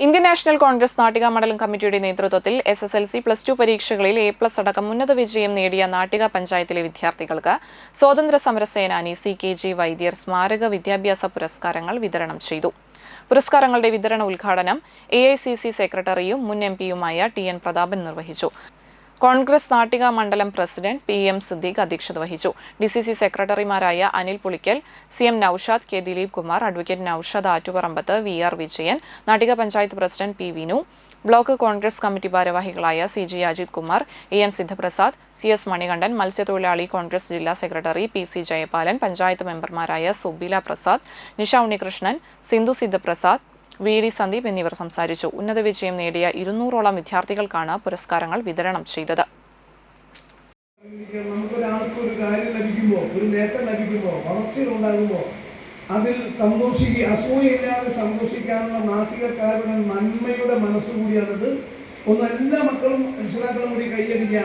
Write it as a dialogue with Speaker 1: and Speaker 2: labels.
Speaker 1: Indian national Congress Nattika മണ്ഡലം കമ്മിറ്റിയുടെ നേതൃത്വത്തിൽ SSLC +2 പരീക്ഷകളിൽ A+ അടക്കം ഉന്നത വിജയം നേടിയ നാട്ടിക പഞ്ചായത്തിലെ വിദ്യാർത്ഥികൾക്ക് സ്വാതന്ത്ര്യ സമര സേനാനി CKG വൈദ്യർ സ്മാരക വിദ്യാഭ്യാസ പുരസ്കാരങ്ങൾ വിതരണം ചെയ്തു. പുരസ്കാരങ്ങളുടെ വിതരണ ഉദ്ഘാടനം AICC സെക്രട്ടറിയും മുൻ MPയുമായ TN പ്രതാപൻ നിർവഹിച്ചു. കോൺഗ്രസ് നാട്ടിക മണ്ഡലം പ്രസിഡന്റ് PM സിദ്ദീഖ് അധ്യക്ഷത വഹിച്ചു. DCC സെക്രട്ടറിമാരായ Anil Pulikkal, CM Naushad, K Dileep Kumar, advocate Naushad Attuparambath, VR Vijayan, Nattika panchayat president P Vinu, block Congress committee ഭാരവാഹികളായ CG Ajith Kumar, AN Sidhaprasad, CS Manikandan, മത്സ്യത്തൊഴിലാളി കോൺഗ്രസ് ജില്ലാ സെക്രട്ടറി PC ജയപാലൻ, പഞ്ചായത്ത് മെമ്പർമാരായ സുബീല പ്രസാദ്, നിഷ ഉണ്ണികൃഷ്ണൻ, സിന്ധു സിദ്ധപ്രസാദ്, VD സന്ദീപ് എന്നിവർ സംസാരിച്ചു. ഉന്നത വിജയം നേടിയ 200ഓളം വിദ്യാർത്ഥികൾക്കാണ് പുരസ്കാരങ്ങൾ വിതരണം ചെയ്തത്.
Speaker 2: അതിൽ അസൂയയില്ലാതെ സന്തോഷിക്കാനുള്ള നാട്ടികക്കാരുടെ നന്മയുടെ മനസ്സുകൂടിയാണത്. ഒന്ന് എല്ലാ മക്കളും രക്ഷിതാക്കളും കൂടി കൈയടിക്കുക.